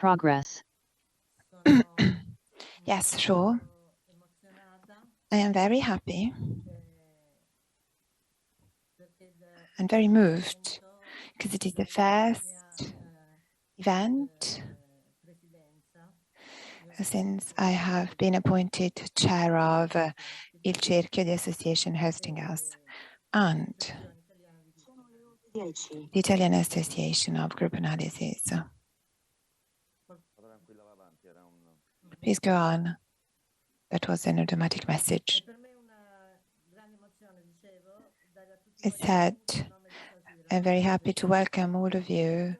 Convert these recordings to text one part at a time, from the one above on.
progress. Yes, sure. I am very happy and very moved because it is the first event since I have been appointed chair of Il Cerchio, the association hosting us, and the Italian Association of Group Analysis. Please go on. That was an automatic message. I said, I'm very happy to welcome all of you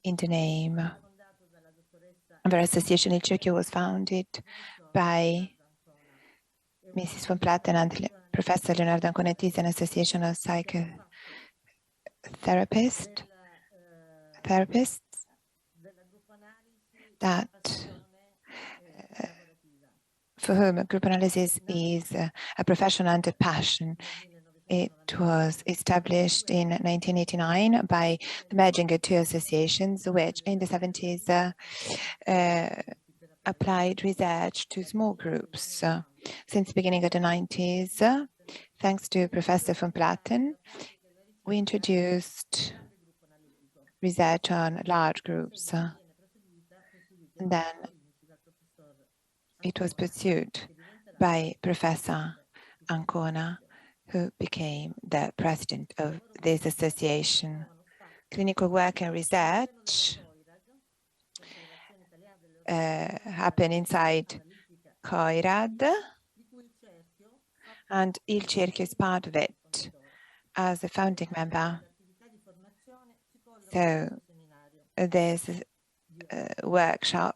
in the name of our association. Il Cerchio was founded by Mrs. von Platten and Professor Leonardo Ancona. It is an association of psychotherapists that for whom group analysis is a profession and a passion. It was established in 1989 by the merging of two associations, which in the 70s applied research to small groups. Since the beginning of the 90s, thanks to Professor von Platten, we introduced research on large groups. And then it was pursued by Professor Ancona, who became the president of this association. Clinical work and research happen inside COIRAD, and Il Cerchio is part of it as a founding member. So this workshop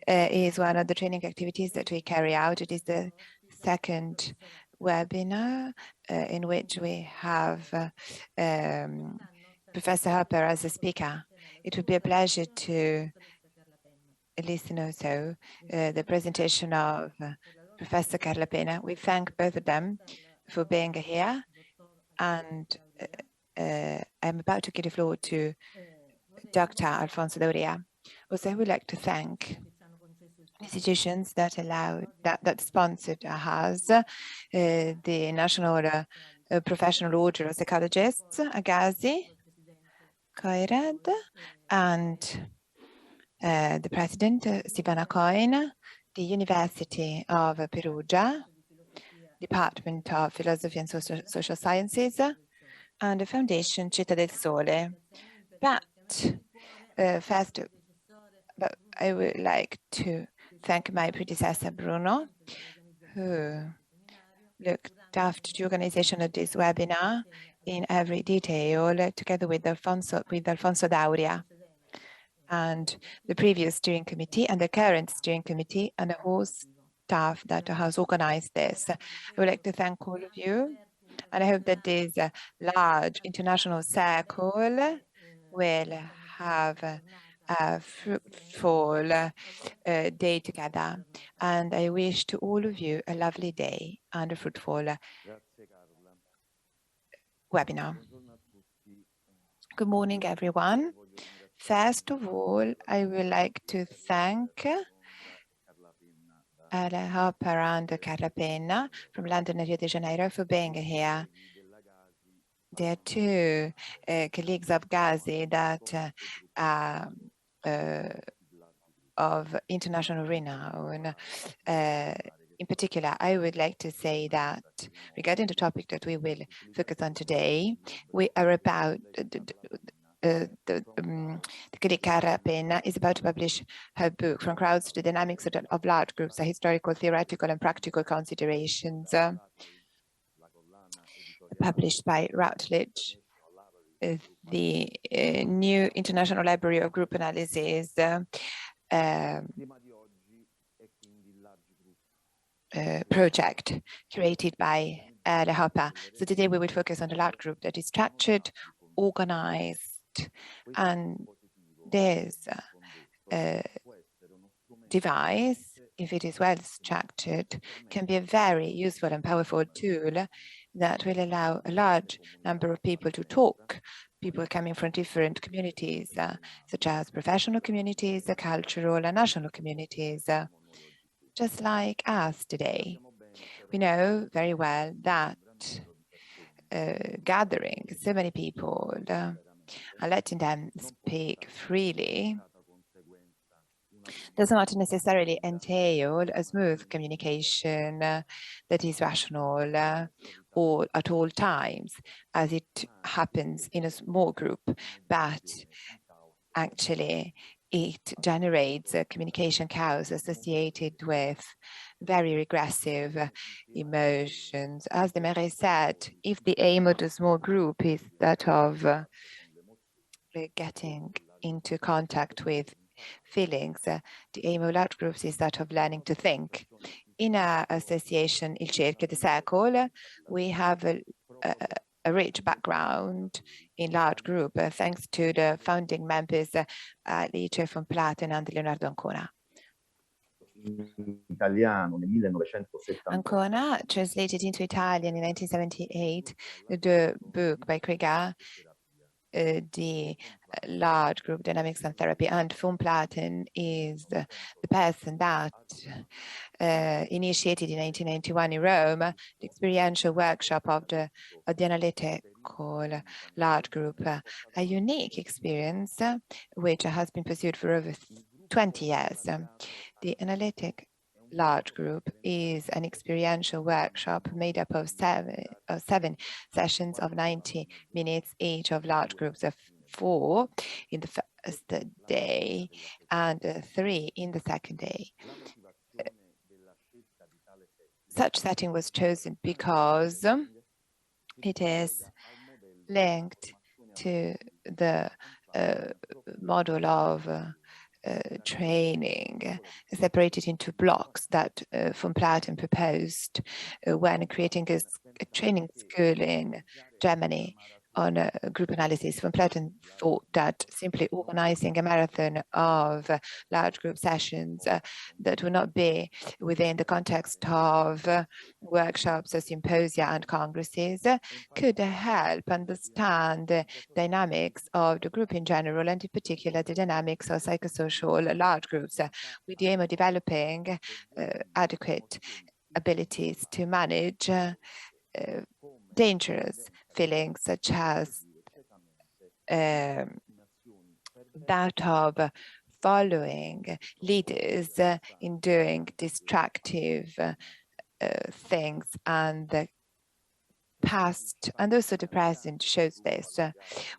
is one of the training activities that we carry out. It is the second webinar in which we have Professor E.HOPPER as a speaker. It would be a pleasure to listen also the presentation of Professor Carla Penna. We thank both of them for being here, and I'm about to give the floor to Dr. Alfonso Laurea. Also, I would like to thank institutions that sponsored us, the National Professional Order of Psychologists, GASI, COIRAD, and the President, Stefano Coin, the University of Perugia, Department of Philosophy and Social Sciences, and the Foundation Città del Sole. But first, I would like to thank my predecessor, Bruno, who looked after the organization of this webinar in every detail, together with Alfonso Dauria, and the previous steering committee and the current steering committee and the whole staff that has organized this. I would like to thank all of you, and I hope that this large international circle will have a fruitful day together, and I wish to all of you a lovely day and a fruitful webinar. Good morning, everyone. First of all, I would like to thank E.HOPPER and Carla Penna from London and Rio de Janeiro for being here. There are two colleagues of GASI that of international renown. In particular, I would like to say that regarding the topic that we will focus on today, we are about the colleague Carla Penna is about to publish her book, From Crowds to the Dynamics of Large Groups, a historical, theoretical, and practical considerations, published by Routledge, the new International Library of Group Analysis project created by E.HOPPER. So today we will focus on the large group that is structured, organized, and this device, if it is well structured, can be a very useful and powerful tool that will allow a large number of people to talk, people coming from different communities, such as professional communities, cultural and national communities, just like us today. We know very well that gathering so many people and letting them speak freely does not necessarily entail a smooth communication that is rational or at all times, as it happens in a small group, but actually it generates communication chaos associated with very regressive emotions. As the Marais said, if the aim of the small group is that of getting into contact with feelings, the aim of large groups is that of learning to think. In our association, Il Cerchio di Secolo, we have a rich background in large group, thanks to the founding members, Lice von Platen and Leonardo Ancona. Ancona translated into Italian in 1978 the book by Krieger, the large group dynamics and therapy, and von Platen is the person that initiated in 1991 in Rome the experiential workshop of the analytical large group, a unique experience which has been pursued for over 20 years. The analytic large group is an experiential workshop made up of seven sessions of 90 minutes each, of large groups of 4 in the first day and 3 in the second day. Such setting was chosen because it is linked to the model of training, separated into blocks that von Platen proposed when creating a training school in Germany on group analysis. Von Platen thought that simply organizing a marathon of large group sessions that would not be within the context of workshops, symposia and congresses could help understand the dynamics of the group in general, and in particular the dynamics of psychosocial large groups, with the aim of developing adequate abilities to manage dangerous feelings, such as that of following leaders in doing destructive things, and the past and also the present shows this.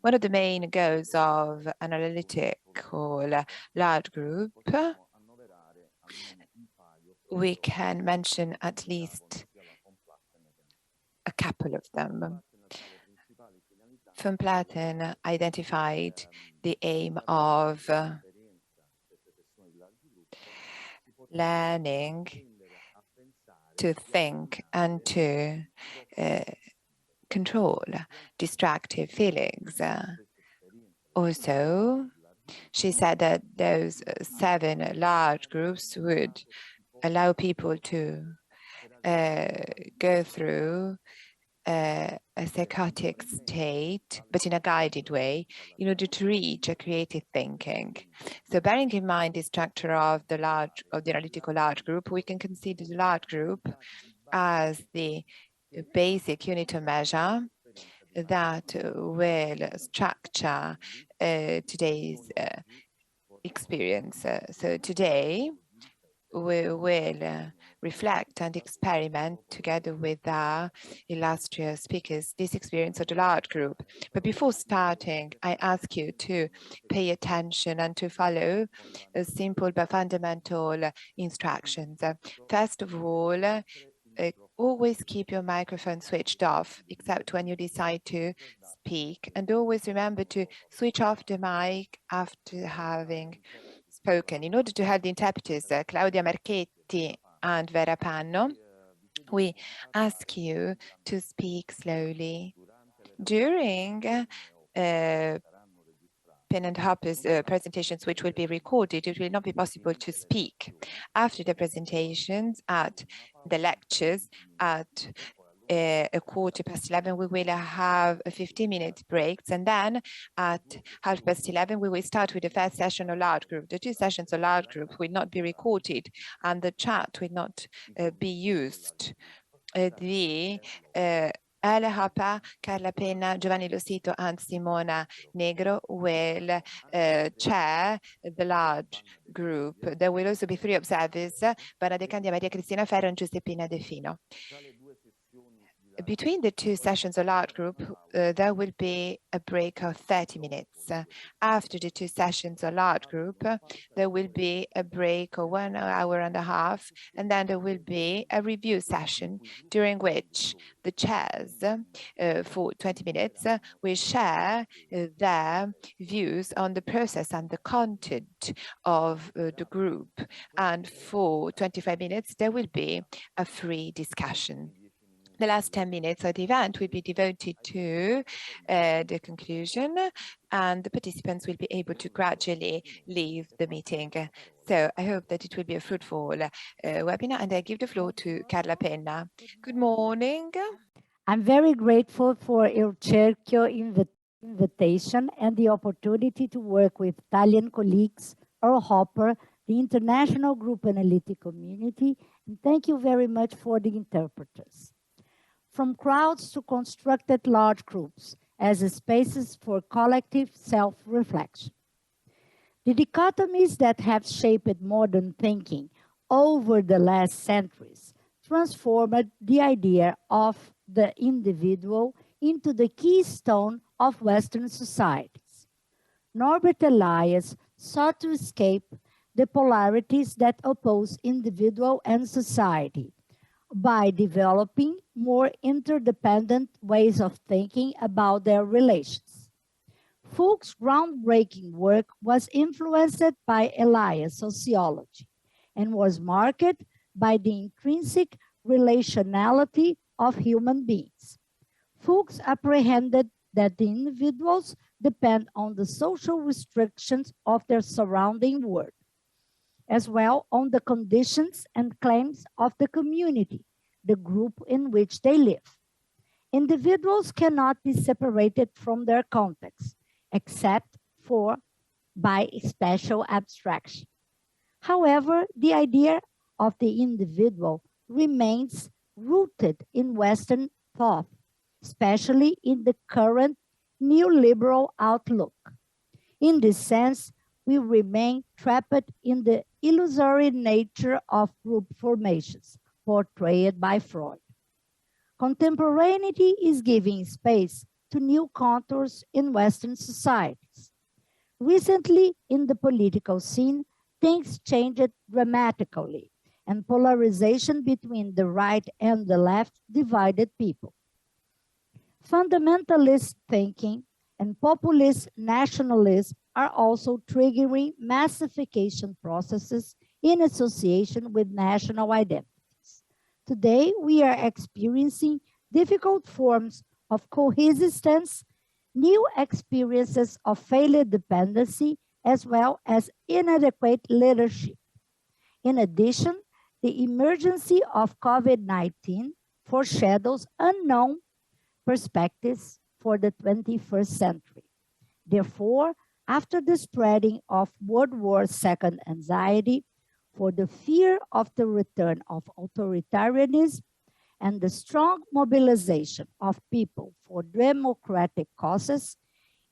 One of the main goals of an analytical large group, we can mention at least a couple of them. Von Platen identified the aim of learning to think and to control destructive feelings. Also, she said that those 7 large groups would allow people to go through a psychotic state, but in a guided way, in order to reach a creative thinking. So bearing in mind the structure of the analytical large group, we can consider the large group as the basic unit of measure that will structure today's experience. So today, we will reflect and experiment together with our illustrious speakers this experience of the large group. But before starting, I ask you to pay attention and to follow simple but fundamental instructions. First of all, always keep your microphone switched off, except when you decide to speak. And always remember to switch off the mic after having spoken. In order to have the interpreters, Claudia Marchetti and Vera Panno, we ask you to speak slowly. During PENNA and Hopper's presentations, which will be recorded, it will not be possible to speak. After the presentations, at the lectures, at a 11:15, we will have a 15-minute breaks, and then at 11:30, we will start with the first session of large group. The two sessions of large group will not be recorded, and the chat will not be used. E.HOPPER, Carla Penna, G.LOSITO, and Simona Negro will chair the large group. There will also be 3 observers, Bernadette Candia, Maria Cristina Ferro, and Giuseppina De Fino. Between the two sessions of large group, there will be a break of 30 minutes. After the two sessions of large group, there will be a break of 1 hour and a half, and then there will be a review session during which the chairs for 20 minutes will share their views on the process and the content of the group. And for 25 minutes, there will be a free discussion. The last 10 minutes of the event will be devoted to the conclusion, and the participants will be able to gradually leave the meeting. So I hope that it will be a fruitful webinar, and I give the floor to Carla Penna. Good morning. I'm very grateful for Il Cerchio invitation and the opportunity to work with Italian colleagues, E.HOPPER, the international group analytic community, and thank you very much for the interpreters. From crowds to constructed large groups as spaces for collective self-reflection. The dichotomies that have shaped modern thinking over the last centuries transformed the idea of the individual into the keystone of Western societies. Norbert Elias sought to escape the polarities that oppose individual and society by developing more interdependent ways of thinking about their relations. Fuchs' groundbreaking work was influenced by Elias' sociology and was marked by the intrinsic relationality of human beings. Fuchs apprehended that the individuals depend on the social restrictions of their surrounding world, as well on the conditions and claims of the community, the group in which they live. Individuals cannot be separated from their context, except for by special abstraction. However, the idea of the individual remains rooted in Western thought, especially in the current neoliberal outlook. In this sense, we remain trapped in the illusory nature of group formations portrayed by Freud. Contemporaneity is giving space to new contours in Western societies. Recently, in the political scene, things changed dramatically, and polarization between the right and the left divided people. Fundamentalist thinking and populist nationalism are also triggering massification processes in association with national identities. Today, we are experiencing difficult forms of coexistence, new experiences of failed dependency, as well as inadequate leadership. In addition, the emergence of COVID-19 foreshadows unknown perspectives for the 21st century. Therefore, after the spreading of World War II anxiety for the fear of the return of authoritarianism and the strong mobilization of people for democratic causes,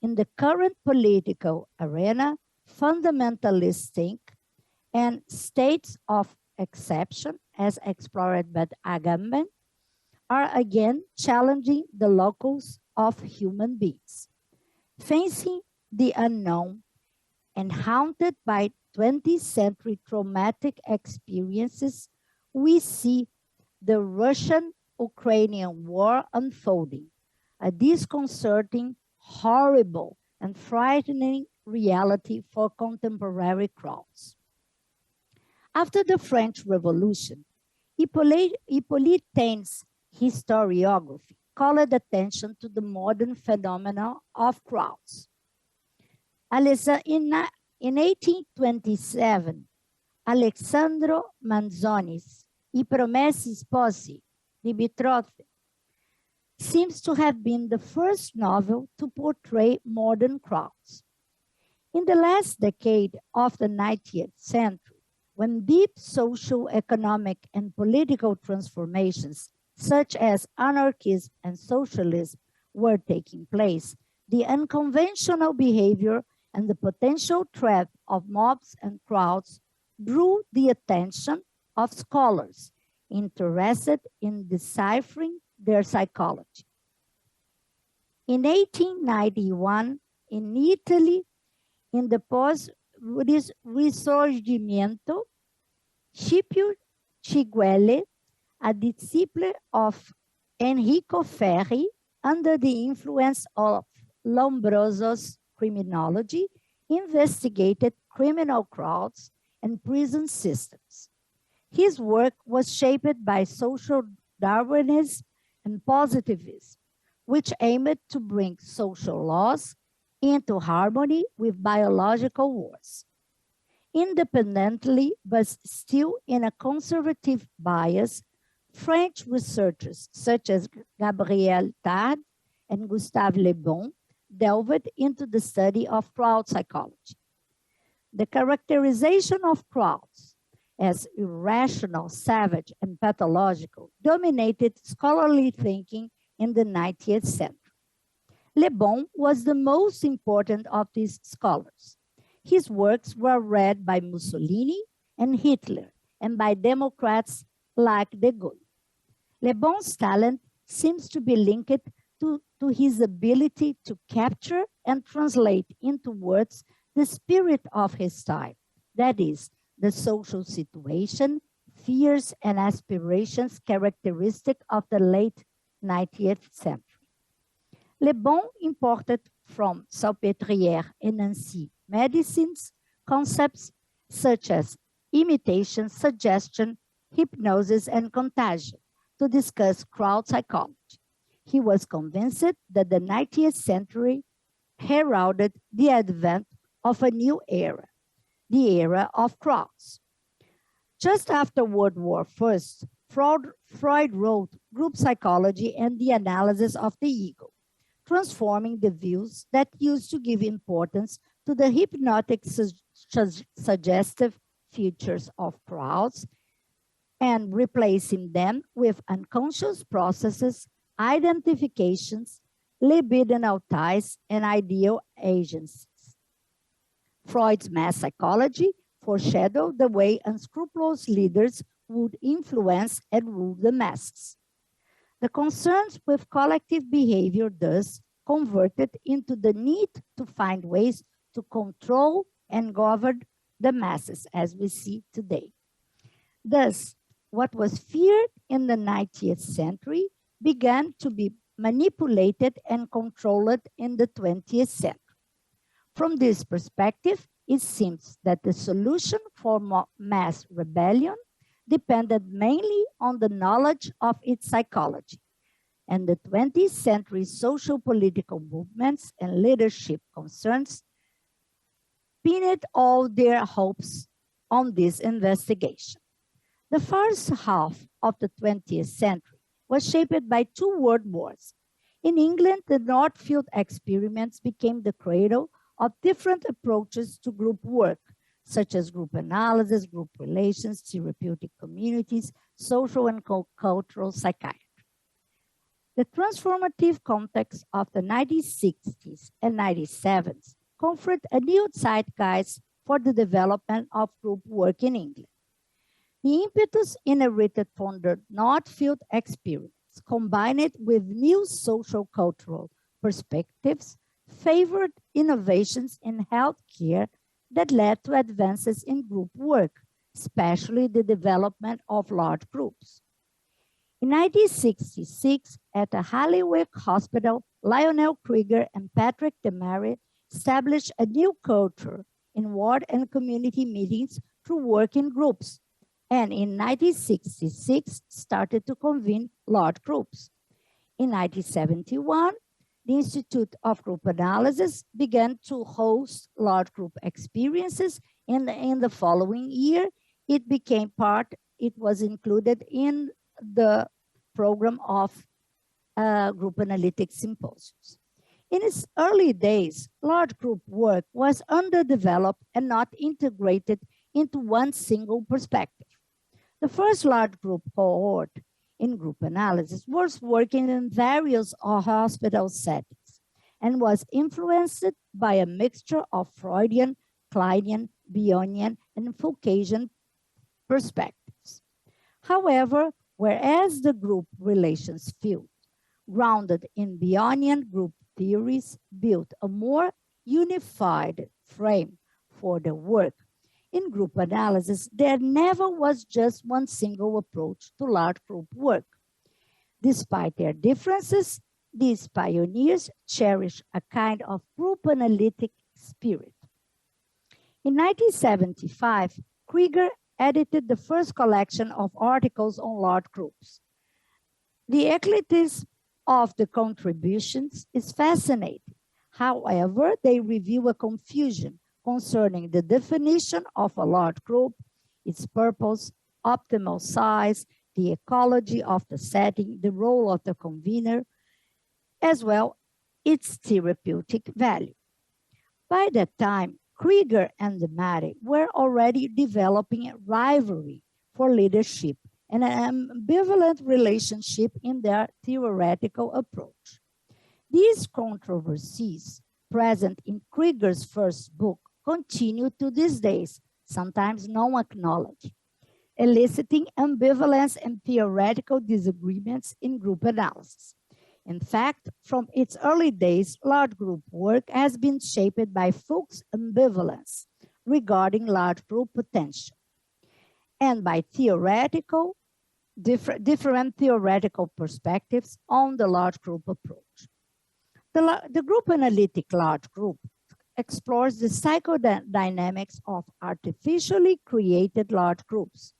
in the current political arena, fundamentalists think and states of exception, as explored by Agamben, are again challenging the locus of human beings. Facing the unknown and haunted by 20th century traumatic experiences, we see the Russian-Ukrainian war unfolding, a disconcerting, horrible, and frightening reality for contemporary crowds. After the French Revolution, Hippolyte Taine's historiography called attention to the modern phenomenon of crowds. In 1827, Alessandro Manzoni's I Promessi Sposi di Betrothed seems to have been the first novel to portray modern crowds. In the last decade of the 19th century, when deep social, economic, and political transformations, such as anarchism and socialism, were taking place, the unconventional behavior and the potential threat of mobs and crowds drew the attention of scholars interested in deciphering their psychology. In 1891, in Italy, in the post-Risorgimento, Scipio Ciguele, a disciple of Enrico Ferri, under the influence of Lombroso's criminology, investigated criminal crowds and prison systems. His work was shaped by social Darwinism and positivism, which aimed to bring social laws into harmony with biological wars. Independently, but still in a conservative bias, French researchers such as Gabriel Tarde and Gustave Le Bon delved into the study of crowd psychology. The characterization of crowds as irrational, savage, and pathological dominated scholarly thinking in the 19th century. Le Bon was the most important of these scholars. His works were read by Mussolini and Hitler and by Democrats like de Gaulle. Le Bon's talent seems to be linked to his ability to capture and translate into words the spirit of his time, that is, the social situation, fears, and aspirations characteristic of the late 19th century. Le Bon imported from Salpêtrière and Nancy medicines concepts such as imitation, suggestion, hypnosis, and contagion to discuss crowd psychology. He was convinced that the 19th century heralded the advent of a new era, the era of crowds. Just after World War I, Freud wrote Group Psychology and the Analysis of the Ego, transforming the views that used to give importance to the hypnotic suggestive features of crowds and replacing them with unconscious processes, identifications, libidinal ties, and ideal agencies. Freud's mass psychology foreshadowed the way unscrupulous leaders would influence and rule the masses. The concerns with collective behavior thus converted into the need to find ways to control and govern the masses as we see today. Thus, what was feared in the 19th century began to be manipulated and controlled in the 20th century. From this perspective, it seems that the solution for mass rebellion depended mainly on the knowledge of its psychology, and the 20th century social political movements and leadership concerns pinned all their hopes on this investigation. The first half of the 20th century was shaped by two world wars. In England, the Northfield experiments became the cradle of different approaches to group work, such as group analysis, group relations, therapeutic communities, social and cultural psychiatry. The transformative context of the 1960s and 1970s conferred a new zeitgeist for the development of group work in England. The impetus inherited from the Northfield experiments, combined with new social cultural perspectives, favored innovations in healthcare that led to advances in group work, especially the development of large groups. In 1966, at the Halliwick Hospital, Lionel Krieger and Patrick DeMary established a new culture in ward and community meetings through work in groups, and in 1966 started to convene large groups. In 1971, the Institute of Group Analysis began to host large group experiences. In the following year, it was included in the program of group analytic symposiums. In its early days, large group work was underdeveloped and not integrated into one single perspective. The first large group cohort in group analysis was working in various hospital settings and was influenced by a mixture of Freudian, Kleinian, Bionian, and Foucaultian perspectives. However, whereas the group relations field, grounded in Bionian group theories, built a more unified frame for the work, in group analysis, there never was just one single approach to large group work. Despite their differences, these pioneers cherish a kind of group analytic spirit. In 1975, Krieger edited the first collection of articles on large groups. The eclecticism of the contributions is fascinating. However, they reveal a confusion concerning the definition of a large group, its purpose, optimal size, the ecology of the setting, the role of the convener, as well its therapeutic value. By that time, Krieger and Demare were already developing a rivalry for leadership and an ambivalent relationship in their theoretical approach. These controversies, present in Krieger's first book, continue to these days, sometimes non-acknowledged, eliciting ambivalence and theoretical disagreements in group analysis. In fact, from its early days, large group work has been shaped by Fuchs' ambivalence regarding large group potential and by different theoretical perspectives on the large group approach. The group analytic large group explores the psychodynamics of artificially created large groups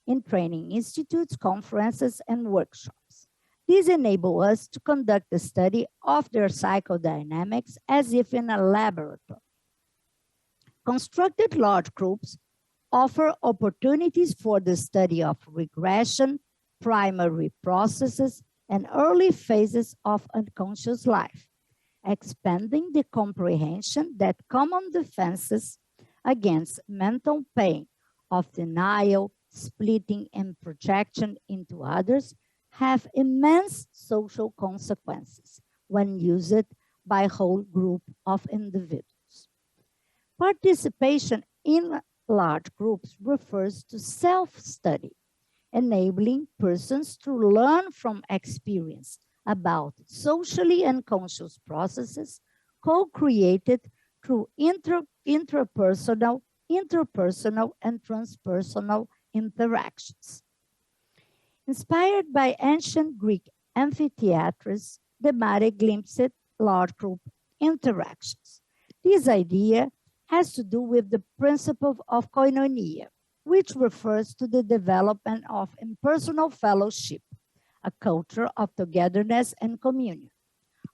in training institutes, conferences, and workshops. These enable us to conduct the study of their psychodynamics as if in a laboratory. Constructed large groups offer opportunities for the study of regression, primary processes, and early phases of unconscious life, expanding the comprehension that common defenses against mental pain of denial, splitting, and projection into others have immense social consequences when used by a whole group of individuals. Participation in large groups refers to self-study, enabling persons to learn from experience about socially unconscious processes co-created through interpersonal, and transpersonal interactions. Inspired by ancient Greek amphitheaters, Demare glimpsed large group interactions. This idea has to do with the principle of koinonia, which refers to the development of impersonal fellowship, a culture of togetherness and communion.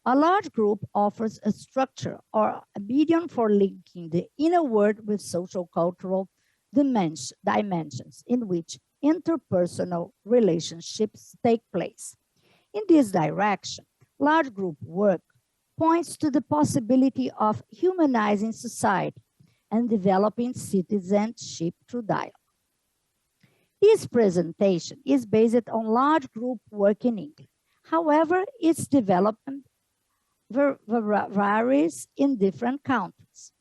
A large group offers a structure or a medium for linking the inner world with social cultural dimensions in which interpersonal relationships take place. In this direction, large group work points to the possibility of humanizing society and developing citizenship through dialogue. This presentation is based on large group work in England. However, its development varies in different countries.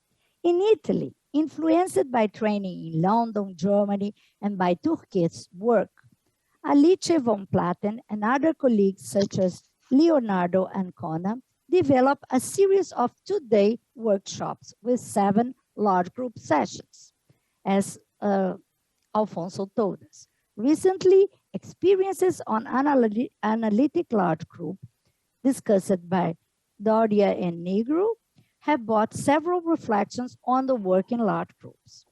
In Italy, influenced by training in London, Germany, and by Turquet's work, Alice von Platen and other colleagues such as Leonardo Ancona developed a series of two-day workshops with 7 large group sessions, as Alfonso told us. Recently, experiences on analytic large group discussed by Doria and Negro have brought several reflections on the work in large groups.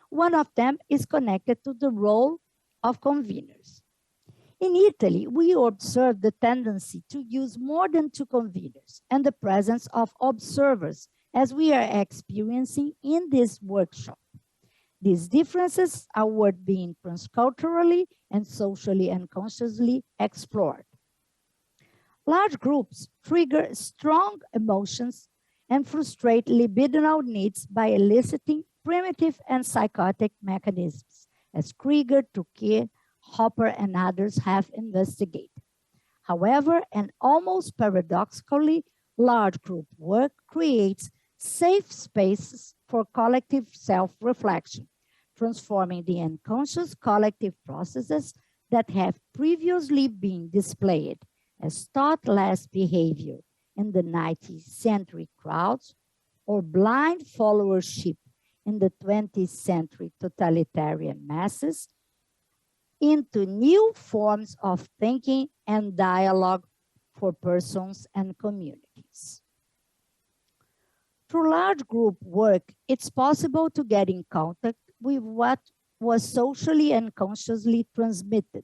One of them is connected to the role of conveners. In Italy, we observe the tendency to use more than 2 conveners and the presence of observers as we are experiencing in this workshop. These differences are worth being transculturally and socially and consciously explored. Large groups trigger strong emotions and frustrate libidinal needs by eliciting primitive and psychotic mechanisms, as Krieger, Tukey, Hopper, and others have investigated. However, and almost paradoxically, large group work creates safe spaces for collective self-reflection, transforming the unconscious collective processes that have previously been displayed as thoughtless behavior in the 19th century crowds or blind followership in the 20th century totalitarian masses into new forms of thinking and dialogue for persons and communities. Through large group work, it's possible to get in contact with what was socially and consciously transmitted,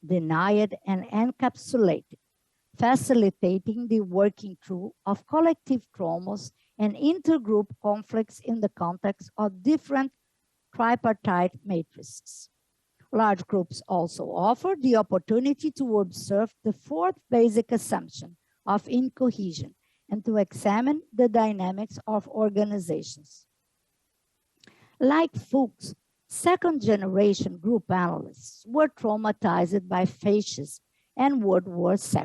denied, and encapsulated, facilitating the working through of collective traumas and intergroup conflicts in the context of different tripartite matrices. Large groups also offer the opportunity to observe the fourth basic assumption of incohesion and to examine the dynamics of organizations. Like Fuchs, second-generation group analysts were traumatized by fascism and World War II.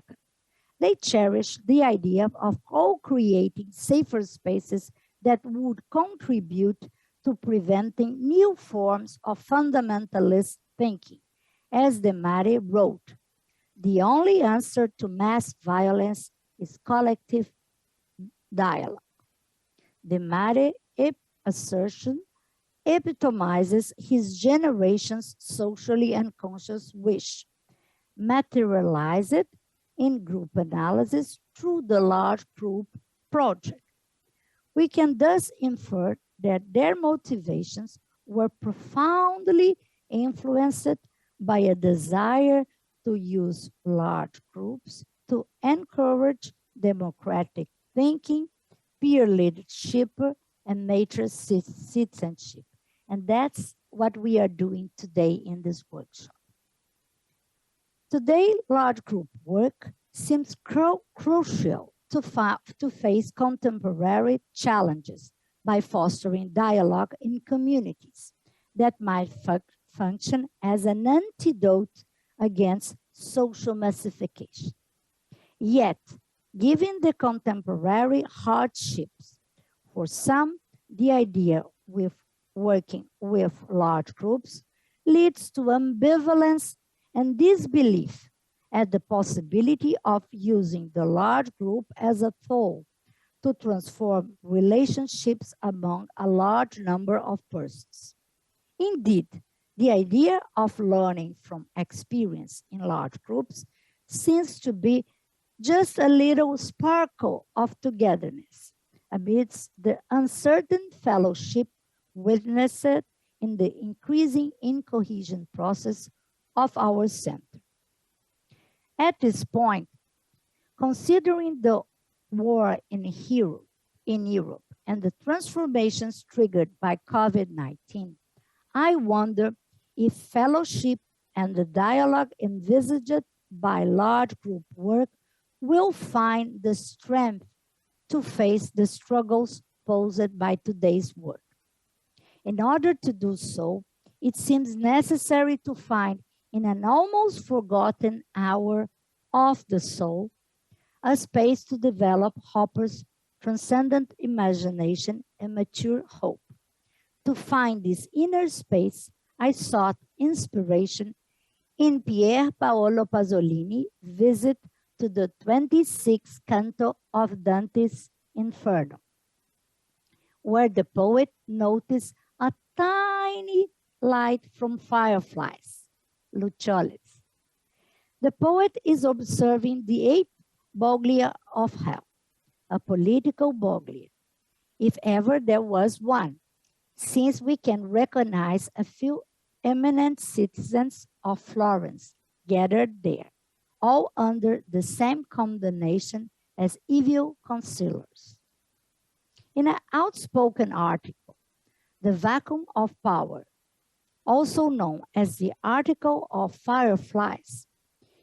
They cherished the idea of co-creating safer spaces that would contribute to preventing new forms of fundamentalist thinking. As Demare wrote, the only answer to mass violence is collective dialogue. Demare assertion epitomizes his generation's socially unconscious wish, materialized in group analysis through the large group project. We can thus infer that their motivations were profoundly influenced by a desire to use large groups to encourage democratic thinking, peer leadership, and matrix citizenship. And that's what we are doing today in this workshop. Today, large group work seems crucial to face contemporary challenges by fostering dialogue in communities that might function as an antidote against social massification. Yet, given the contemporary hardships, for some, the idea with working with large groups leads to ambivalence and disbelief at the possibility of using the large group as a tool to transform relationships among a large number of persons. Indeed, the idea of learning from experience in large groups seems to be just a little sparkle of togetherness amidst the uncertain fellowship witnessed in the increasing incohesion process of our center. At this point, considering the war in Europe and the transformations triggered by COVID-19, I wonder if fellowship and the dialogue envisaged by large group work will find the strength to face the struggles posed by today's work. In order to do so, it seems necessary to find in an almost forgotten hour of the soul, a space to develop Hopper's transcendent imagination and mature hope. To find this inner space, I sought inspiration in Pier Paolo Pasolini's visit to the 26th canto of Dante's Inferno, where the poet noticed a tiny light from fireflies, lucioles. The poet is observing the 8th Boglia of hell, a political Boglia, if ever there was one, since we can recognize a few eminent citizens of Florence gathered there, all under the same condemnation as evil concealers. In an outspoken article, The Vacuum of Power, also known as the Article of Fireflies,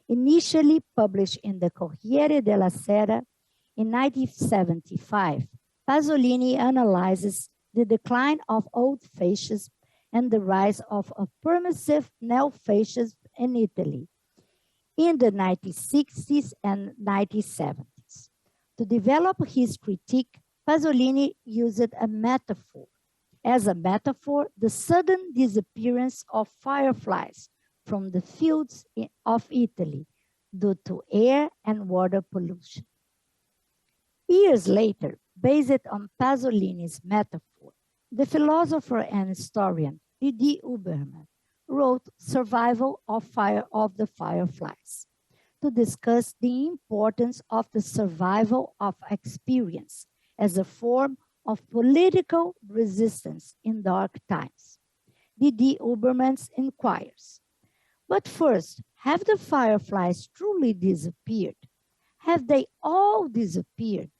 Initially published in the Corriere della Sera in 1975, Pasolini analyzes the decline of old fascism and the rise of a permissive neo-fascism in Italy in the 1960s and 1970s. To develop his critique, Pasolini used a metaphor. As a metaphor, the sudden disappearance of fireflies from the fields of Italy due to air and water pollution. Years later, based on Pasolini's metaphor, the philosopher and historian D.D. Huberman wrote Survival of the Fireflies to discuss the importance of the survival of experience as a form of political resistance in dark times. D.D. Huberman inquires, but first, have the fireflies truly disappeared? Have they all disappeared?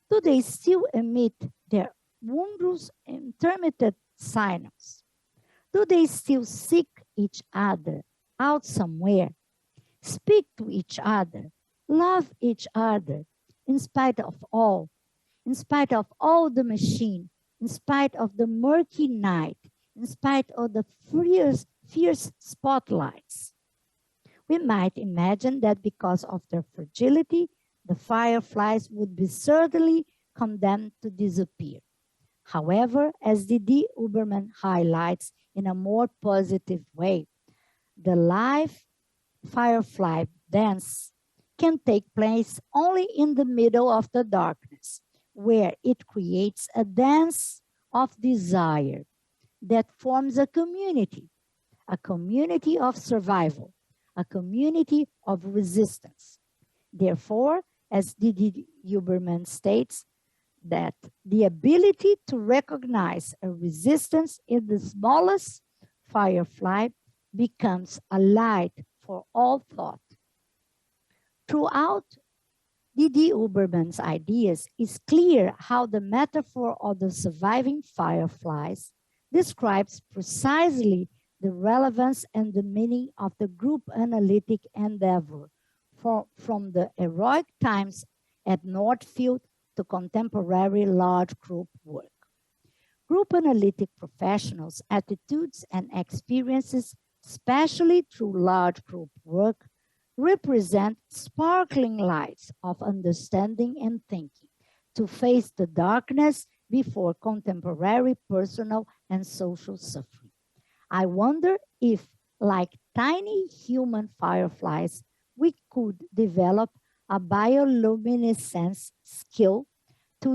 Do they still emit their wondrous intermittent signals? Do they still seek each other out somewhere, speak to each other, love each other, in spite of all the machine, in spite of the murky night, in spite of the fierce spotlights? We might imagine that because of their fragility, the fireflies would be certainly condemned to disappear. However, as D.D. Huberman highlights in a more positive way, the live firefly dance can take place only in the middle of the darkness, where it creates a dance of desire that forms a community of survival, a community of resistance. Therefore, as D.D. Huberman states, that the ability to recognize a resistance in the smallest firefly becomes a light for all thought. Throughout D.D. Huberman's ideas, it's clear how the metaphor of the surviving fireflies describes precisely the relevance and the meaning of the group analytic endeavor from the heroic times at Northfield to contemporary large group work. Group analytic professionals' attitudes and experiences, especially through large group work, represent sparkling lights of understanding and thinking to face the darkness before contemporary personal and social suffering. I wonder if, like tiny human fireflies, we could develop a bioluminescence skill to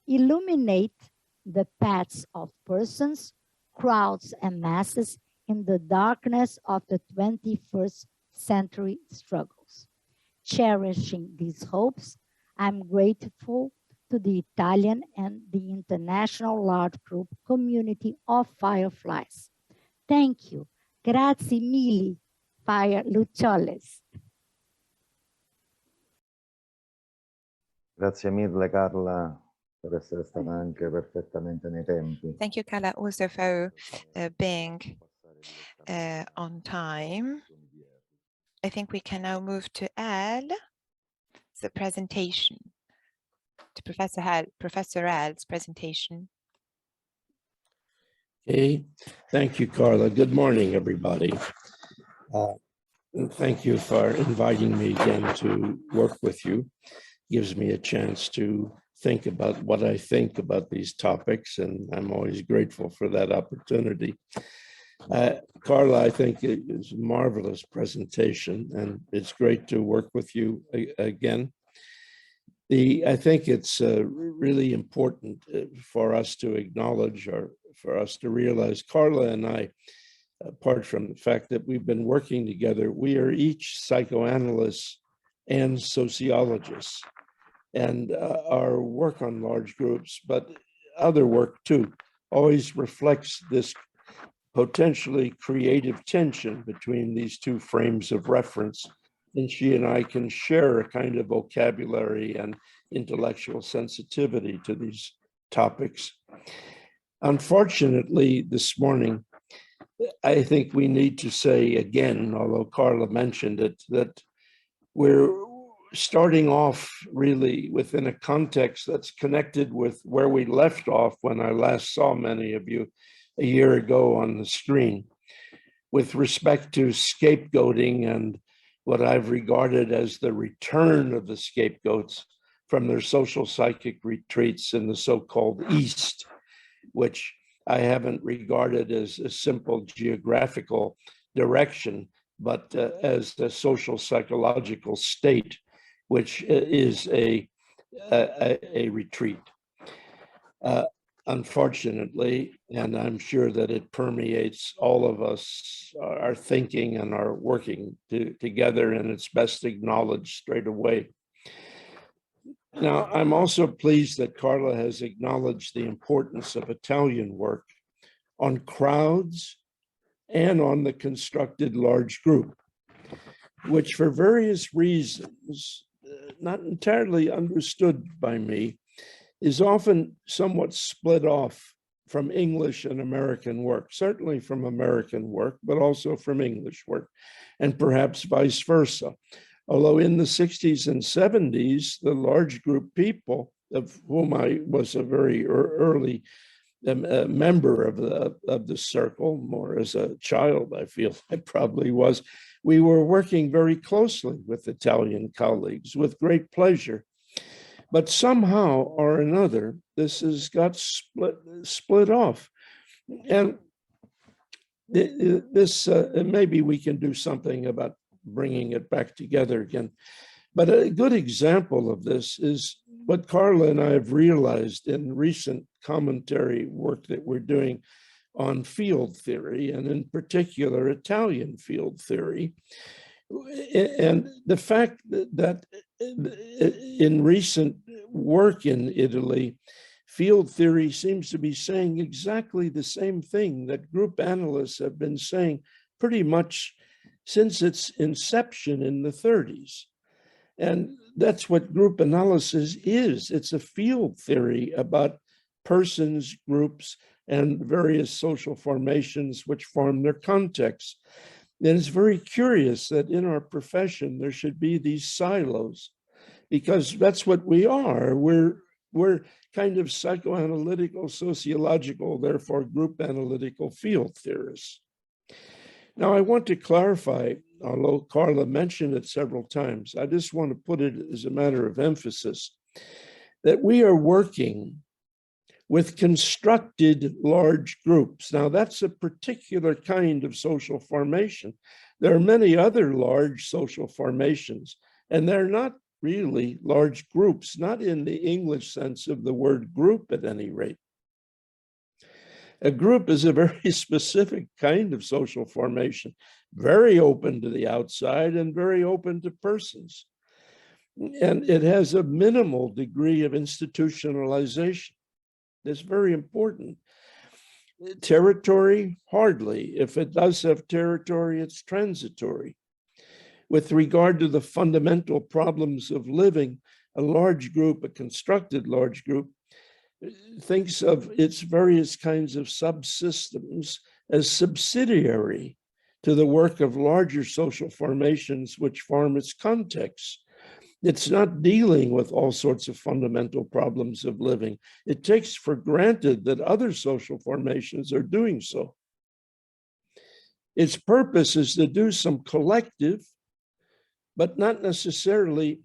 illuminate the paths of persons, crowds, and masses in the darkness of the 21st century struggles. Cherishing these hopes, I'm grateful to the Italian and the international large group community of fireflies. Thank you. Grazie mille, fire Luccioles. Grazie mille Carla per essere stata anche perfettamente nei tempi. Thank you, Carla, also for being on time. I think we can now move to Al, the presentation, to Professor Al's presentation. Okay, thank you, Carla. Good morning, everybody. And thank you for inviting me again to work with you. Gives me a chance to think about what I think about these topics, and I'm always grateful for that opportunity. Carla, I think it is a marvelous presentation, and it's great to work with you again. I think it's really important for us to acknowledge, or for us to realize, Carla and I, apart from the fact that we've been working together, we are each psychoanalysts and sociologists. And our work on large groups, but other work too, always reflects this potentially creative tension between these two frames of reference. And she and I can share a kind of vocabulary and intellectual sensitivity to these topics. Unfortunately, this morning, I think we need to say again, although Carla mentioned it, that we're starting off really within a context that's connected with where we left off when I last saw many of you a year ago on the screen, with respect to scapegoating and what I've regarded as the return of the scapegoats from their social psychic retreats in the so-called East, which I haven't regarded as a simple geographical direction, but as a social psychological state, which is a retreat. Unfortunately, and I'm sure that it permeates all of us, our thinking and our working together, and it's best acknowledged straight away. Now, I'm also pleased that Carla has acknowledged the importance of Italian work on crowds and on the constructed large group, which for various reasons, not entirely understood by me, is often somewhat split off from English and American work, certainly from American work, but also from English work, and perhaps vice versa. Although in the 60s and 70s, the large group people, of whom I was a very early member of the circle, more as a child, I feel I probably was, we were working very closely with Italian colleagues with great pleasure. But somehow or another, this has got split off. And this, maybe we can do something about bringing it back together again. But a good example of this is what Carla and I have realized in recent commentary work that we're doing on field theory, and in particular, Italian field theory. And the fact that in recent work in Italy, field theory seems to be saying exactly the same thing that group analysts have been saying pretty much since its inception in the 30s. And that's what group analysis is. It's a field theory about persons, groups, and various social formations which form their context. And it's very curious that in our profession, there should be these silos, because that's what we are. We're kind of psychoanalytical, sociological, therefore group analytical field theorists. Now, I want to clarify, although Carla mentioned it several times, I just want to put it as a matter of emphasis, that we are working with constructed large groups. Now, that's a particular kind of social formation. There are many other large social formations, and they're not really large groups, not in the English sense of the word group at any rate. A group is a very specific kind of social formation, very open to the outside and very open to persons. And it has a minimal degree of institutionalization. That's very important. Territory, hardly. If it does have territory, it's transitory. With regard to the fundamental problems of living, a large group, a constructed large group, thinks of its various kinds of subsystems as subsidiary to the work of larger social formations which form its context. It's not dealing with all sorts of fundamental problems of living. It takes for granted that other social formations are doing so. Its purpose is to do some collective, but not necessarily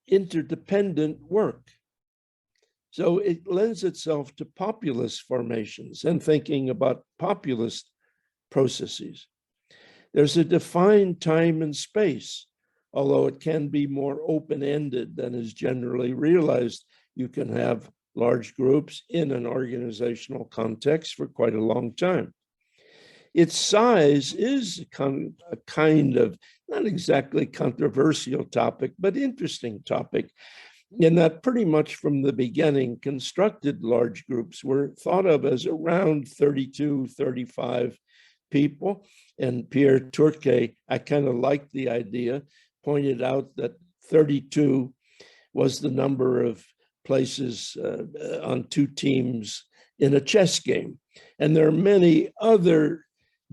interdependent work. So it lends itself to populist formations and thinking about populist processes. There's a defined time and space, although it can be more open-ended than is generally realized. You can have large groups in an organizational context for quite a long time. Its size is a kind of, not exactly controversial topic, but interesting topic, in that pretty much from the beginning, constructed large groups were thought of as around 32, 35 people. And Pierre Turquet, I kind of liked the idea, pointed out that 32 was the number of places on two teams in a chess game. And there are many other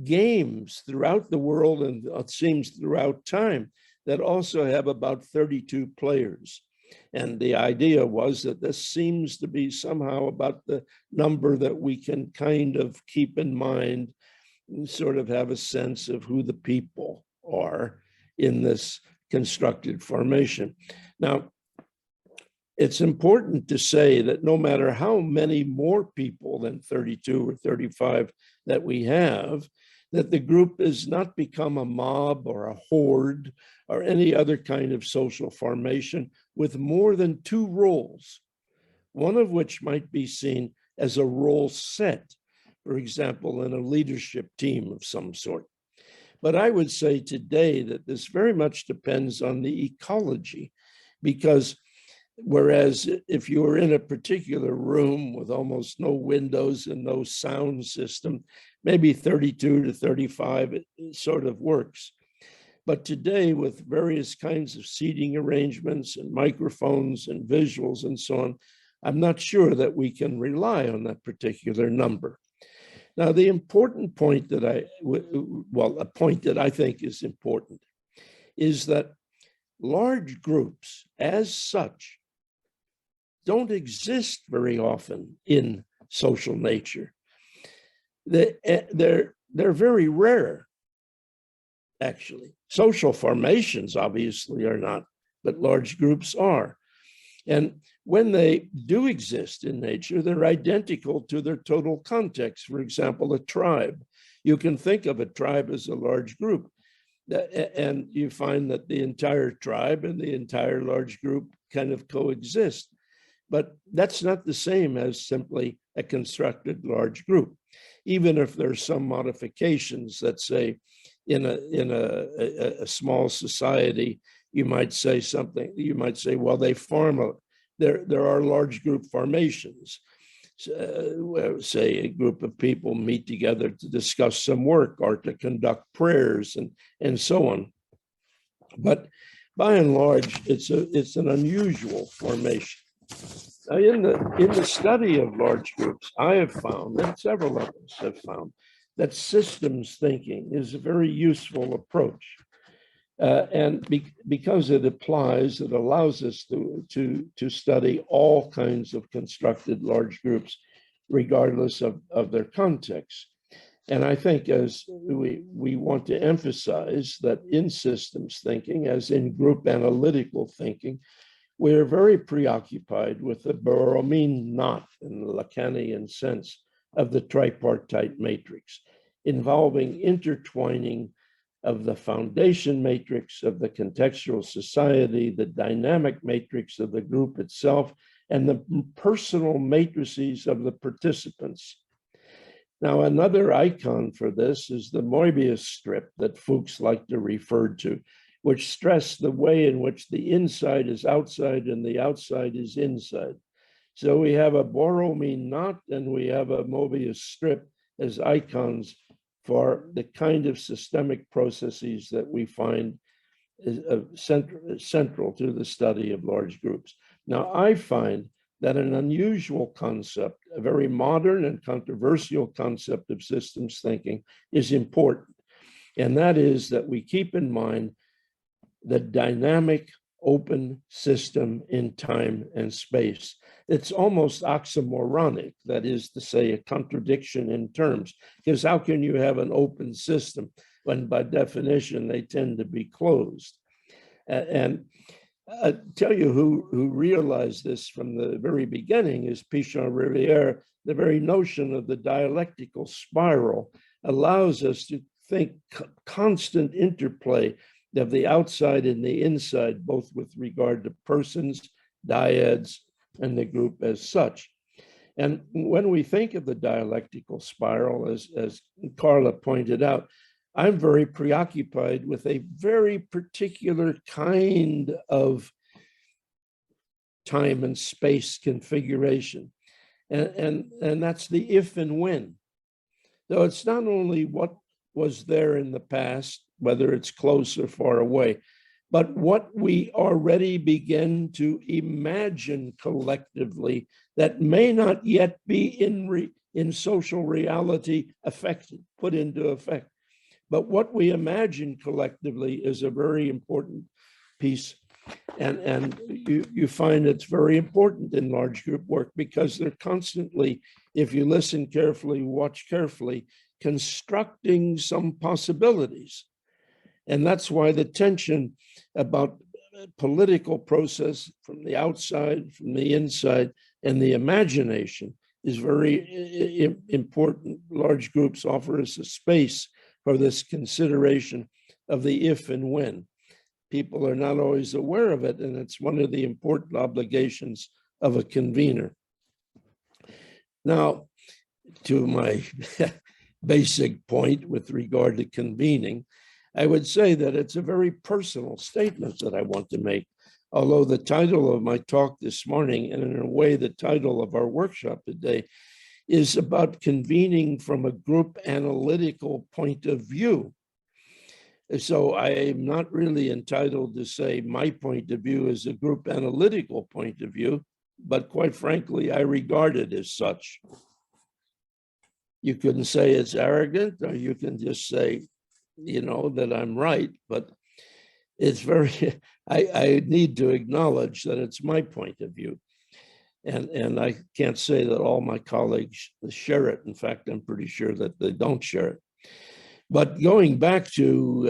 games throughout the world, and it seems throughout time, that also have about 32 players. And the idea was that this seems to be somehow about the number that we can kind of keep in mind and sort of have a sense of who the people are in this constructed formation. Now, it's important to say that no matter how many more people than 32 or 35 that we have, that the group has not become a mob or a horde or any other kind of social formation with more than two roles, one of which might be seen as a role set, for example, in a leadership team of some sort. But I would say today that this very much depends on the ecology, because whereas if you were in a particular room with almost no windows and no sound system, maybe 32 to 35, it sort of works. But today, with various kinds of seating arrangements and microphones and visuals and so on, I'm not sure that we can rely on that particular number. Now, the important point that a point that I think is important is that large groups as such don't exist very often in social nature. They're very rare, actually. Social formations obviously are not, but large groups are. And when they do exist in nature, they're identical to their total context. For example, a tribe. You can think of a tribe as a large group, and you find that the entire tribe and the entire large group kind of coexist. But that's not the same as simply a constructed large group. Even if there's some modifications that say in a small society, you might say something, you might say, well, they form there are large group formations. Say a group of people meet together to discuss some work or to conduct prayers and so on. But by and large, it's an unusual formation. Now, in the study of large groups, I have found, and several of us have found, that systems thinking is a very useful approach. Because it allows us to study all kinds of constructed large groups, regardless of their context. And I think as we want to emphasize that in systems thinking, as in group analytical thinking, we're very preoccupied with the Borromean knot in the Lacanian sense of the tripartite matrix, involving intertwining of the foundation matrix of the contextual society, the dynamic matrix of the group itself, and the personal matrices of the participants. Now, another icon for this is the Moebius strip that Fuchs like to refer to, which stress the way in which the inside is outside and the outside is inside. So we have a Borromean knot and we have a Moebius strip as icons for the kind of systemic processes that we find central to the study of large groups. Now, I find that an unusual concept, a very modern and controversial concept of systems thinking is important. And that is that we keep in mind the dynamic open system in time and space. It's almost oxymoronic, that is to say, a contradiction in terms, because how can you have an open system when by definition they tend to be closed? And I tell you who realized this from the very beginning is Pichon-Rivière. The very notion of the dialectical spiral allows us to think constant interplay of the outside and the inside, both with regard to persons, dyads, and the group as such. And when we think of the dialectical spiral, as Carla pointed out, I'm very preoccupied with a very particular kind of time and space configuration. And that's the if and when. So it's not only what was there in the past, whether it's close or far away, but what we already begin to imagine collectively that may not yet be in social reality affected, put into effect. But what we imagine collectively is a very important piece. And you find it's very important in large group work because they're constantly, if you listen carefully, watch carefully, constructing some possibilities. And that's why the tension about political process from the outside, from the inside, and the imagination is very important. Large groups offer us a space for this consideration of the if and when. People are not always aware of it, and it's one of the important obligations of a convener. Now, to my basic point with regard to convening, I would say that it's a very personal statement that I want to make. Although the title of my talk this morning, and in a way the title of our workshop today, is about convening from a group analytical point of view. So I am not really entitled to say my point of view is a group analytical point of view, but quite frankly, I regard it as such. You can say it's arrogant, or you can just say, you know, that I'm right, but it's very, I need to acknowledge that it's my point of view. And I can't say that all my colleagues share it. In fact, I'm pretty sure that they don't share it. But going back to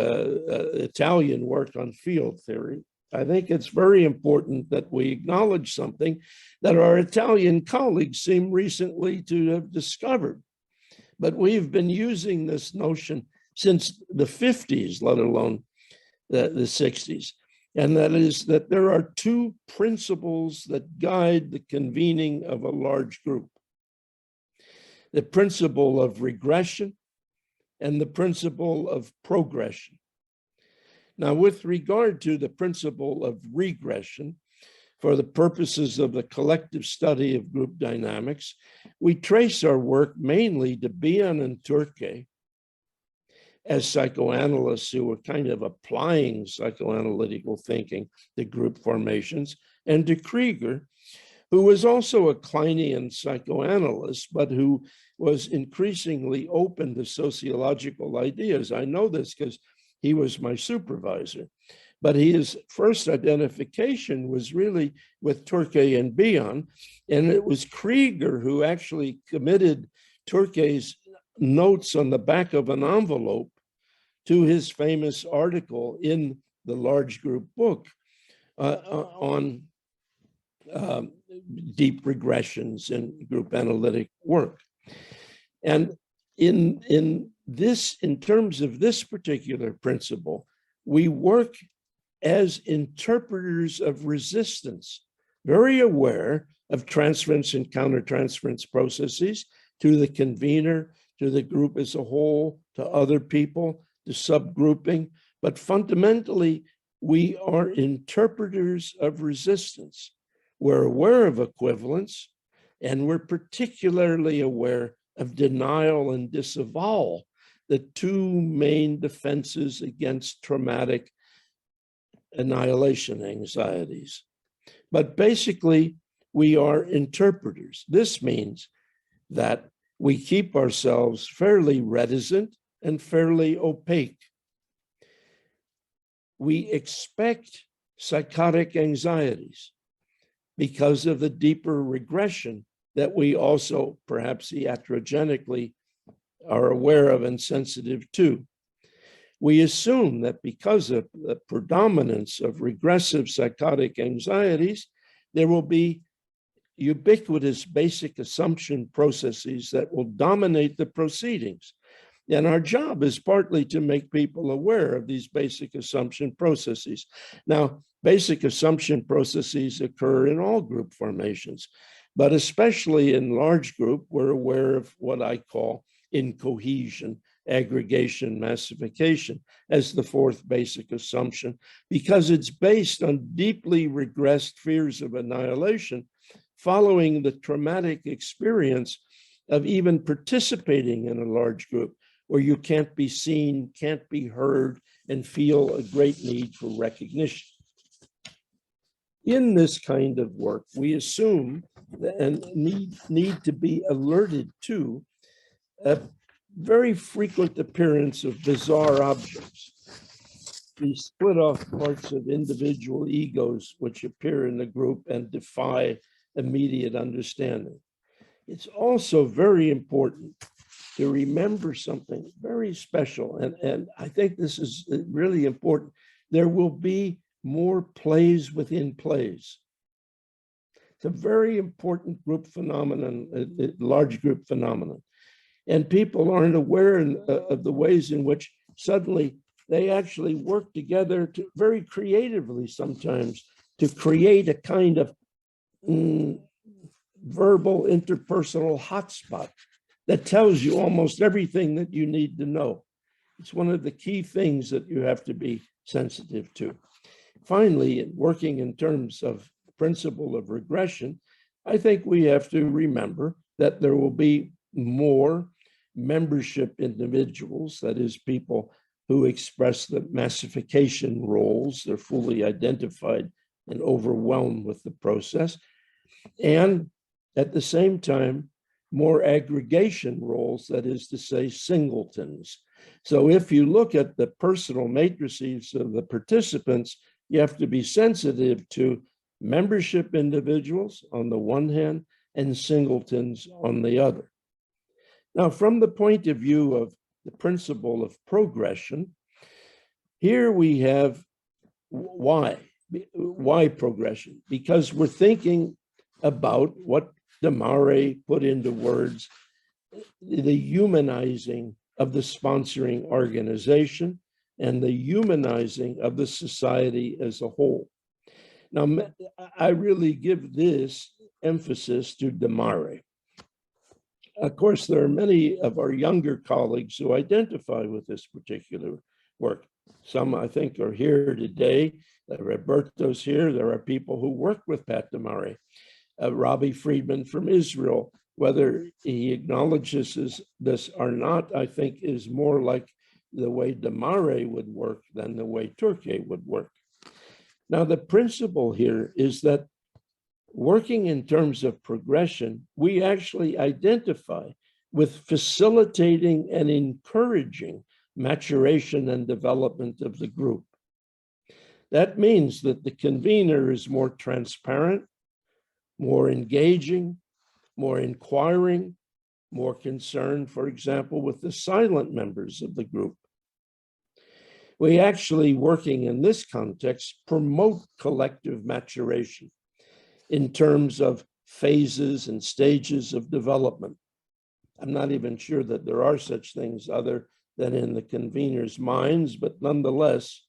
Italian work on field theory, I think it's very important that we acknowledge something that our Italian colleagues seem recently to have discovered. But we've been using this notion since the 50s, let alone the 60s. And that is that there are two principles that guide the convening of a large group: the principle of regression and the principle of progression. Now, with regard to the principle of regression, for the purposes of the collective study of group dynamics, we trace our work mainly to Bion and Turkey as psychoanalysts who were kind of applying psychoanalytical thinking to group formations, and to Krieger, who was also a Kleinian psychoanalyst, but who was increasingly open to sociological ideas. I know this because he was my supervisor, but his first identification was really with Turkey and Bion, and it was Krieger who actually committed Turkey's notes on the back of an envelope to his famous article in the large group book on deep regressions in group analytic work. And in terms of this particular principle, we work as interpreters of resistance, very aware of transference and countertransference processes to the convener, to the group as a whole, to other people, to subgrouping. But fundamentally, we are interpreters of resistance. We're aware of equivalence, and we're particularly aware of denial and disavowal, the two main defenses against traumatic annihilation anxieties. But basically, we are interpreters. This means that we keep ourselves fairly reticent and fairly opaque. We expect psychotic anxieties because of the deeper regression that we also, perhaps iatrogenically, are aware of and sensitive to. We assume that because of the predominance of regressive psychotic anxieties, there will be ubiquitous basic assumption processes that will dominate the proceedings. And our job is partly to make people aware of these basic assumption processes. Now, basic assumption processes occur in all group formations, but especially in large group, we're aware of what I call incohesion, aggregation, massification as the fourth basic assumption, because it's based on deeply regressed fears of annihilation following the traumatic experience of even participating in a large group where you can't be seen, can't be heard, and feel a great need for recognition. In this kind of work, we assume and need to be alerted to very frequent appearance of bizarre objects, the split off parts of individual egos which appear in the group and defy immediate understanding. It's also very important to remember something very special, and I think this is really important. There will be more plays within plays. It's a very important group phenomenon, a large group phenomenon. And people aren't aware of the ways in which suddenly they actually work together to very creatively sometimes to create a kind of verbal interpersonal hotspot that tells you almost everything that you need to know. It's one of the key things that you have to be sensitive to. Finally, working in terms of the principle of regression, I think we have to remember that there will be more membership individuals, that is, people who express the massification roles. They're fully identified and overwhelmed with the process. And at the same time, more aggregation roles, that is to say, singletons. So if you look at the personal matrices of the participants, you have to be sensitive to membership individuals on the one hand and singletons on the other. Now, from the point of view of the principle of progression, here we have why progression? Because we're thinking about what de Mare put into words, the humanizing of the sponsoring organization and the humanizing of the society as a whole. Now, I really give this emphasis to de Mare. Of course, there are many of our younger colleagues who identify with this particular work. Some, I think, are here today. Roberto's here. There are people who work with Pat de Mare. Robbie Friedman from Israel, whether he acknowledges this or not, I think is more like the way de Mare would work than the way Turkey would work. Now, the principle here is that working in terms of progression, we actually identify with facilitating and encouraging maturation and development of the group. That means that the convener is more transparent, more engaging, more inquiring, more concerned, for example, with the silent members of the group. We actually, working in this context, promote collective maturation in terms of phases and stages of development. I'm not even sure that there are such things other than in the convener's minds, but nonetheless,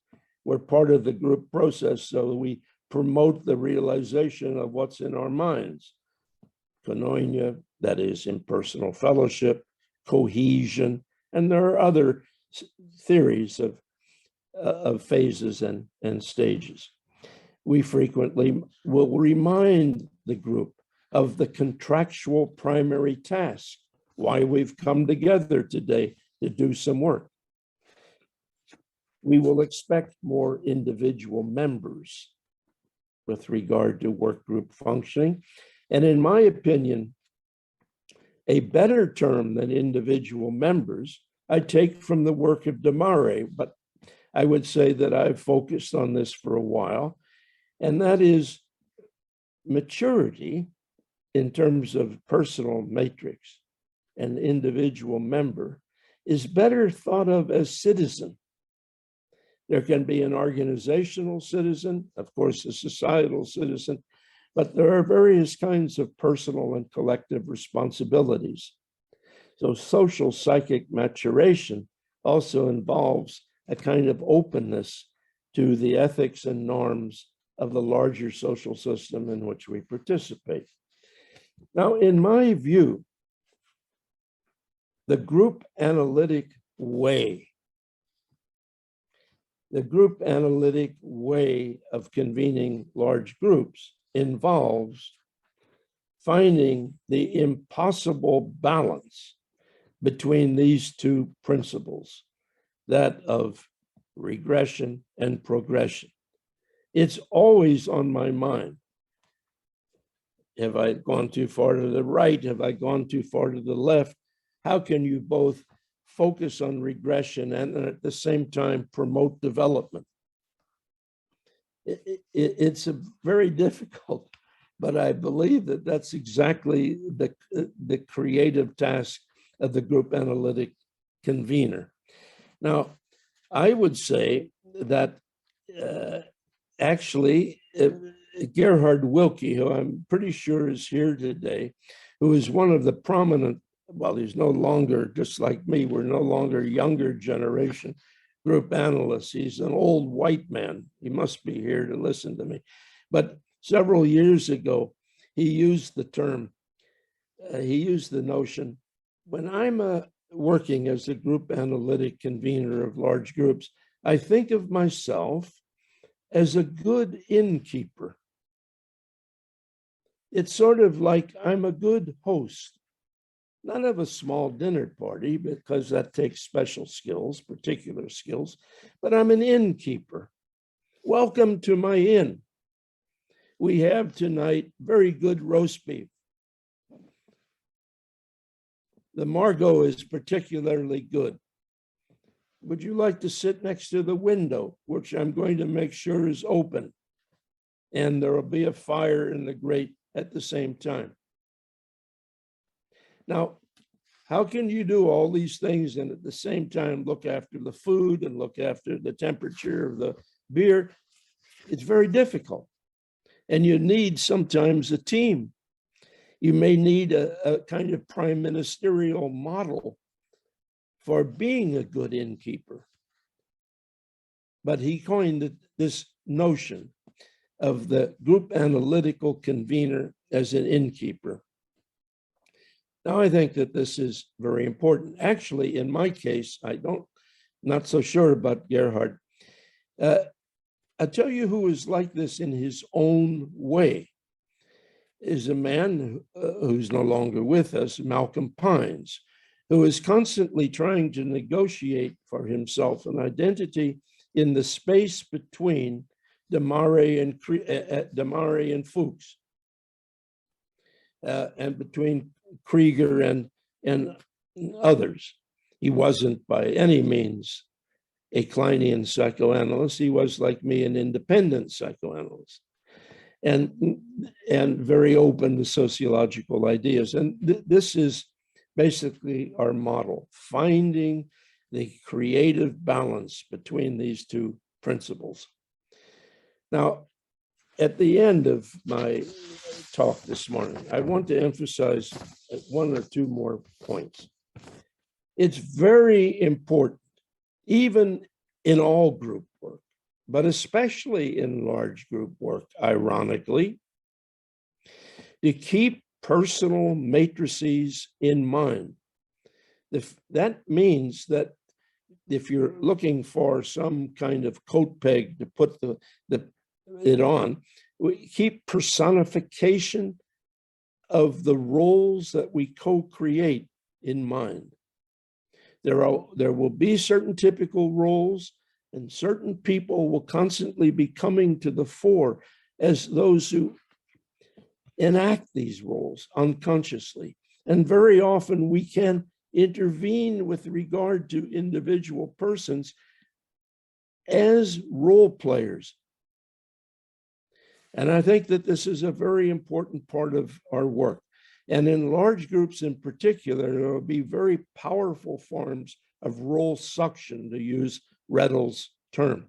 we're part of the group process, so we promote the realization of what's in our minds. Koinonia, that is impersonal fellowship, cohesion, and there are other theories of phases and stages. We frequently will remind the group of the contractual primary task, why we've come together today to do some work. We will expect more individual members with regard to work group functioning. And in my opinion, a better term than individual members, I take from the work of de Mare, but I would say that I've focused on this for a while, and that is maturity in terms of personal matrix and individual member is better thought of as citizen. There can be an organizational citizen, of course, a societal citizen, but there are various kinds of personal and collective responsibilities. So social psychic maturation also involves a kind of openness to the ethics and norms of the larger social system in which we participate. Now, in my view, the group analytic way of convening large groups involves finding the impossible balance between these two principles, that of regression and progression. It's always on my mind. Have I gone too far to the right? Have I gone too far to the left? How can you both focus on regression and at the same time promote development. It's a very difficult, but I believe that that's exactly the creative task of the group analytic convener. Now, I would say that actually, Gerhard Wilke, who I'm pretty sure is here today, who is one of the prominent, well, he's no longer, just like me, we're no longer younger generation group analysts. He's an old white man. He must be here to listen to me. But several years ago, he used the term, he used the notion, when I'm working as a group analytic convener of large groups, I think of myself as a good innkeeper. It's sort of like I'm a good host, not of a small dinner party, because that takes special skills, particular skills, but I'm an innkeeper. Welcome to my inn. We have tonight very good roast beef. The Margot is particularly good. Would you like to sit next to the window, which I'm going to make sure is open, and there will be a fire in the grate at the same time? Now, how can you do all these things and at the same time look after the food and look after the temperature of the beer? It's very difficult. And you need sometimes a team. You may need a kind of prime ministerial model for being a good innkeeper. But he coined this notion of the group analytical convener as an innkeeper. Now, I think that this is very important. Actually, in my case, not so sure about Gerhard. I'll tell you who is like this in his own way is a man who's no longer with us, Malcolm Pines, who is constantly trying to negotiate for himself an identity in the space between Demare and Fuchs, and between Krieger and others. He wasn't by any means a Kleinian psychoanalyst. He was, like me, an independent psychoanalyst, and very open to sociological ideas. And this is basically our model, finding the creative balance between these two principles. Now, at the end of my talk this morning, I want to emphasize one or two more points. It's very important, even in all group work, but especially in large group work, ironically, to keep personal matrices in mind. That means that if you're looking for some kind of coat peg to put it on, we keep personification of the roles that we co-create in mind. There will be certain typical roles, and certain people will constantly be coming to the fore as those who enact these roles unconsciously. And very often we can intervene with regard to individual persons as role players. And I think that this is a very important part of our work. And in large groups in particular, there will be very powerful forms of role suction, to use Reddle's term.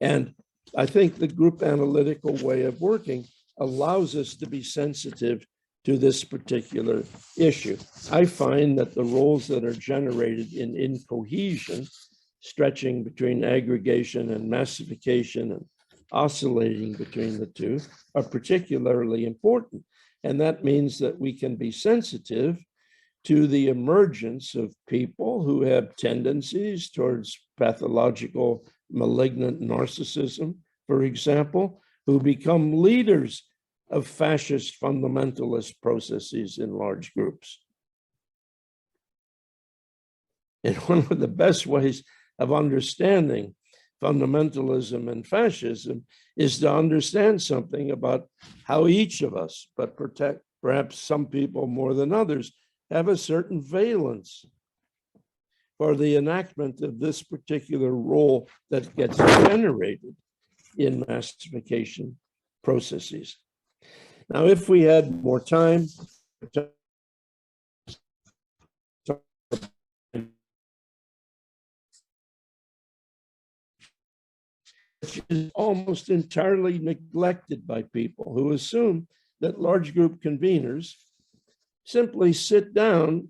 And I think the group analytical way of working allows us to be sensitive to this particular issue. I find that the roles that are generated in incohesion, stretching between aggregation and massification and oscillating between the two, are particularly important. And that means that we can be sensitive to the emergence of people who have tendencies towards pathological malignant narcissism, for example, who become leaders of fascist fundamentalist processes in large groups. And one of the best ways of understanding fundamentalism and fascism is to understand something about how each of us, but perhaps some people more than others, have a certain valence for the enactment of this particular rule that gets generated in massification processes. Now, if we had more time, which is almost entirely neglected by people who assume that large group conveners simply sit down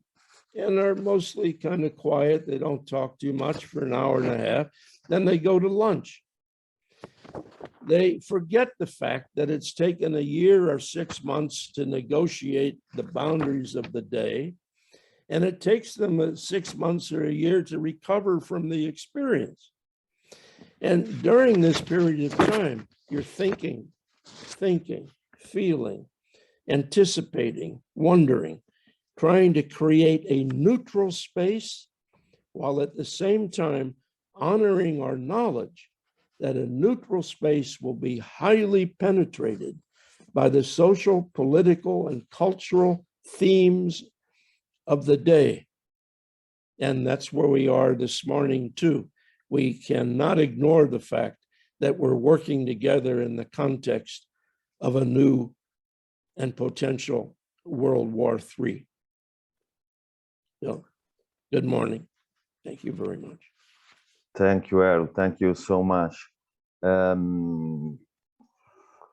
and are mostly kind of quiet. They don't talk too much for an hour and a half. Then they go to lunch. They forget the fact that it's taken a year or 6 months to negotiate the boundaries of the day. And it takes them 6 months or a year to recover from the experience. And during this period of time, you're thinking, feeling, anticipating, wondering, trying to create a neutral space, while at the same time honoring our knowledge that a neutral space will be highly penetrated by the social, political, and cultural themes of the day. And that's where we are this morning, too. We cannot ignore the fact that we're working together in the context of a new and potential World War III. So, good morning. Thank you very much. Thank you, Earl. Thank you so much.